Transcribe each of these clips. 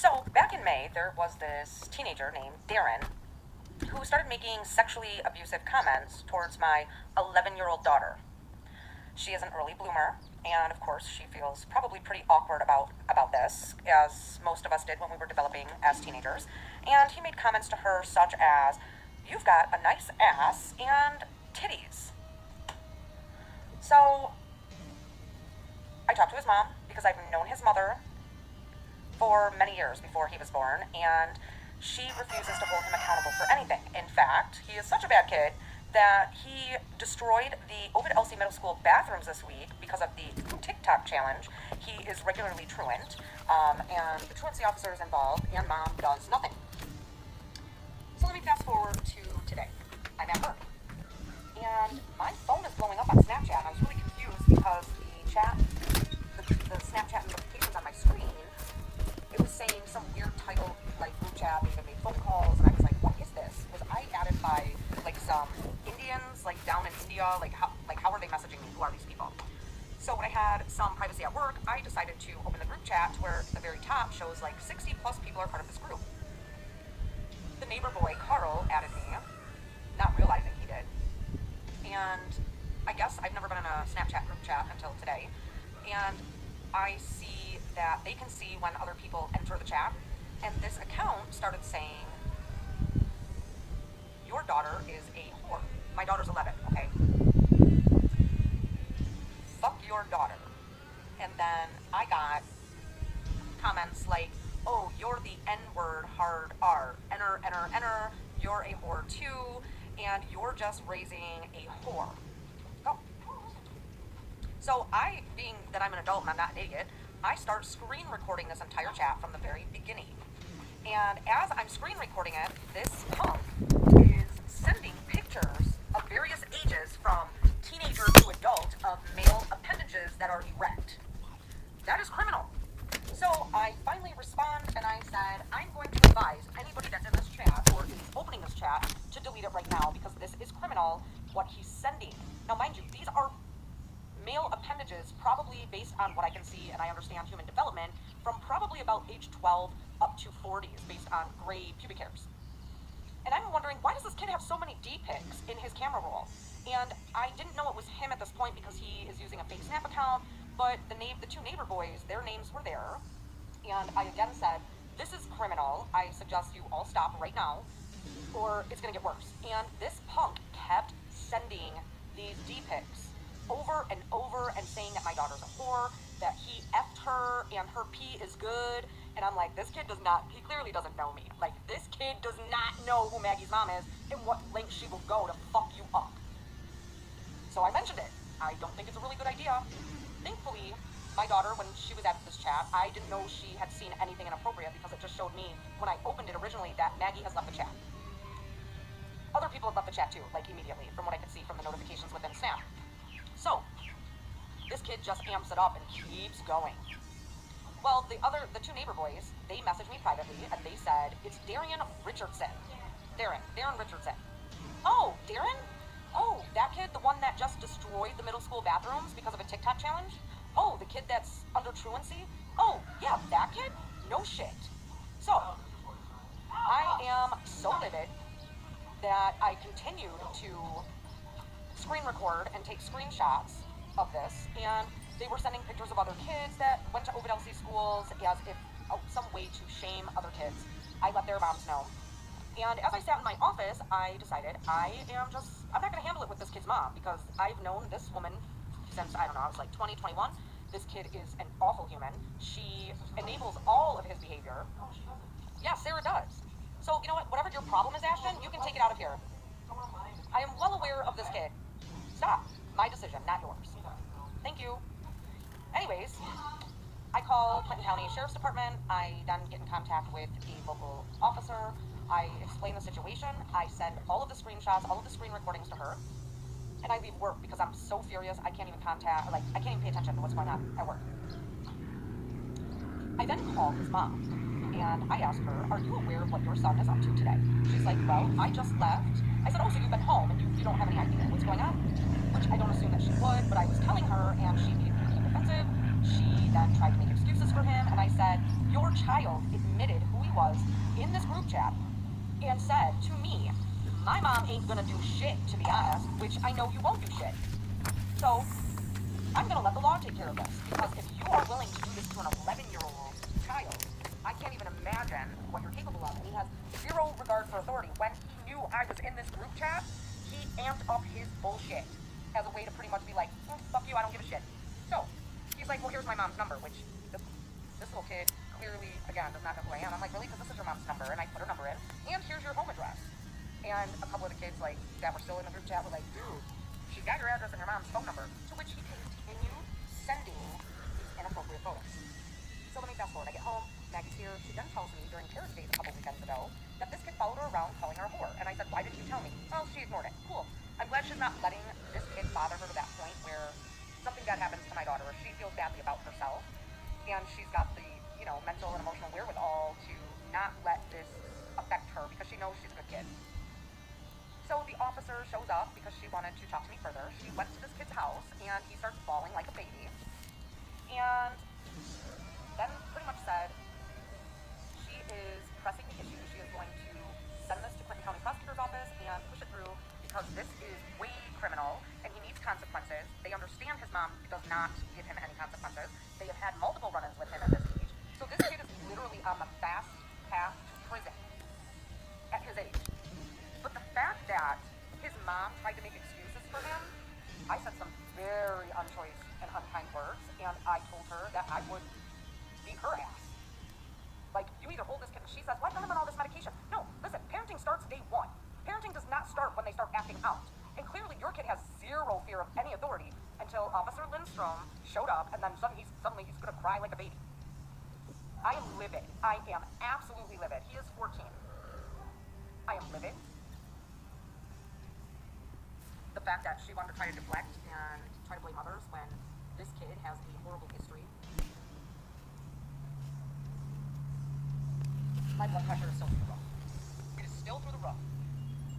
So, back in May, there was this teenager named Darren who started making sexually abusive comments towards my 11-year-old daughter. She is an early bloomer, and of course, she feels probably pretty awkward about this, as most of us did when we were developing as teenagers. And he made comments to her such as, "You've got a nice ass and titties." So, I talked to his mom because I've known his mother for many years before he was born, and she refuses to hold him accountable for anything. In fact, he is such a bad kid that he destroyed the Ovid Elsie Middle School bathrooms this week because of the TikTok challenge. He is regularly truant, and the truancy officer is involved, and mom does nothing. So let me fast forward to today. I'm at work, and my phone is blowing up on Snapchat, and I was really confused because the Snapchat notifications on my screen, it was saying some weird title, like group chat, even made phone calls, and I was like, what is this? Was I added by like some Indians, like down in India? Like how are they messaging me? Who are these people? So when I had some privacy at work, I decided to open the group chat to where at the very top shows like 60 plus people are part of this group. The neighbor boy, Carl, added me, not realizing he did. And I guess I've never been in a Snapchat group chat until today. And I see that they can see when other people enter the chat. And this account started saying, "Your daughter is a whore." My daughter's 11, okay? Fuck your daughter. And then I got comments like, "Oh, you're the N-word hard R. Enter, enter, enter. You're a whore too. And you're just raising a whore." Oh. So being that I'm an adult and I'm not an idiot, I start screen recording this entire chat from the very beginning. And as I'm screen recording it, this punk is sending pictures of various ages from teenager to adult of male appendages that are erect. That is criminal. So I finally respond and I said, I'm going to advise anybody that's in this chat or is opening this chat to delete it right now because this is criminal, what he's sending. Now mind you, these are male appendages, probably based on what I can see and I understand human development, from probably about age 12 up to 40s based on gray pubic hairs. And I'm wondering, why does this kid have so many D-pics in his camera roll? And I didn't know it was him at this point because he is using a fake Snap account, but the two neighbor boys, their names were there. And I again said, this is criminal. I suggest you all stop right now or it's gonna get worse. And this punk kept sending these D-pics over and over and saying that my daughter's a whore, that he effed her and her pee is good. And I'm like, this kid he clearly doesn't know me. Like, this kid does not know who Maggie's mom is and what lengths she will go to fuck you up. So I mentioned it. I don't think it's a really good idea. Thankfully, my daughter, when she was at this chat, I didn't know she had seen anything inappropriate because it just showed me when I opened it originally that Maggie has left the chat. Other people have left the chat too, like immediately, from what I could see from the notifications within Snap. So, this kid just amps it up and keeps going. Well, the two neighbor boys, they messaged me privately and they said, it's Darren Richardson. Darren Richardson. Oh, Darren? Oh, that kid, the one that just destroyed the middle school bathrooms because of a TikTok challenge? Oh, the kid that's under truancy? Oh, yeah, that kid? No shit. So, I am so livid that I continued to screen record and take screenshots of this, and they were sending pictures of other kids that went to Ovid Elsie schools as if some way to shame other kids. I let their moms know. And as I sat in my office, I decided I'm not going to handle it with this kid's mom because I've known this woman since, I don't know, I was like 20, 21. This kid is an awful human. She enables all of his behavior. Yeah, Sarah does. So, you know what? Whatever your problem is, Ashton, you can take it out of here. I am well aware of this kid. Stop. My decision, not yours. Thank you. Anyways, I call Clinton County Sheriff's Department. I then get in contact with a local officer. I explain the situation. I send all of the screenshots, all of the screen recordings to her. And I leave work because I'm so furious I can't even pay attention to what's going on at work. I then call his mom and I asked her, are you aware of what your son is up to today? She's like, well, I just left. I said, oh, so you've been home and you don't have any idea what's going on? Which I don't assume that she would, but I was telling her and she immediately became defensive. She then tried to make excuses for him, and I said, your child admitted who he was in this group chat and said to me, my mom ain't gonna do shit, to be honest, which I know you won't do shit. So I'm gonna let the law take care of this, because if you are willing to do this to an 11-year-old child, I can't even imagine what you're capable of. And he has zero regard for authority. When he knew I was in this group chat, he amped up his bullshit as a way to pretty much be like, fuck you, I don't give a shit. So he's like, well, here's my mom's number, which this little kid clearly, again, does not know who I am. I'm like, really? Because this is your mom's number. And I put her number in, and here's your home address. And a couple of the kids, like, that were still in the group chat were like, dude, she's got your address and your mom's phone number. To which he continued sending these inappropriate photos. So let me fast forward. I get home, Maggie's here. She then tells me during Parents' Days a couple weekends ago that this kid followed her around calling her a whore. And I said, why didn't you tell me? Well, she ignored it. Cool. I'm glad she's not letting this kid bother her to that point where something bad happens to my daughter, or she feels badly about herself, and she's got the, mental and emotional wherewithal to not let this affect her because she knows she's a good kid. So the officer shows up because she wanted to talk to me further. She went to this kid's house, and he starts bawling like a baby. And then pretty much said she is pressing the issue. She is going to send this to Clinton County Prosecutor's Office and push it through because this is way criminal and he needs consequences. They understand his mom does not give him any consequences. They have had multiple run-ins with him at this age. So this kid is literally on the fast path to prison at his age. But the fact that his mom tried to make excuses for him, I said some very unchoice and unkind words, and I told her that I would beat her ass. Like, you either hold this kid, she says, why put him on all this medication? No, listen, parenting starts day one. Parenting does not start when they start acting out. And clearly your kid has zero fear of any authority until Officer Lindstrom showed up, and then suddenly he's gonna cry like a baby. I am livid. I am absolutely livid. He is 14. I am livid. The fact that she wanted to try to deflect and try to blame others when this kid has a horrible history. My blood pressure is still through the roof. It is still through the roof.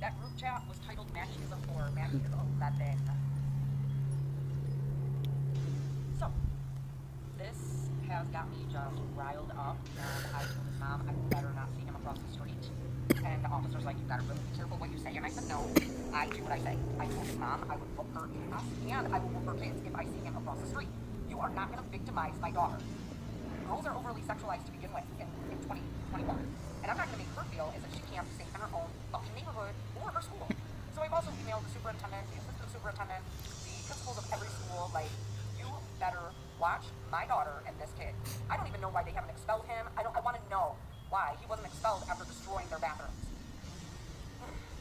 That group chat was titled Maggie is a whore, Maggie is 11. So, this has got me just riled up, and I told his mom I better not see him across the street. And the officer's like, you gotta really be careful what you say. And I said, no, I do what I say. I told his mom I would whoop her ass, and I will whoop her kids if I see him across the street. You are not gonna victimize my daughter. Girls are overly sexualized to begin with in 2021. And I'm not gonna make her feel as if she can't be safe in her own fucking neighborhood or her school. So I've also emailed the superintendent, the assistant superintendent, the principals of every school, like, you better watch my daughter and this kid. I don't even know why they haven't expelled him. I wanna know why he wasn't expelled after destroying their bathrooms.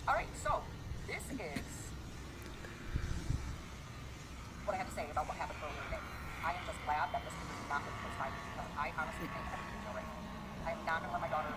Alright, so this is what I have to say about what happened earlier today. I am just glad that this kid is not with this fight because I honestly think I am right now. I am not gonna let my daughter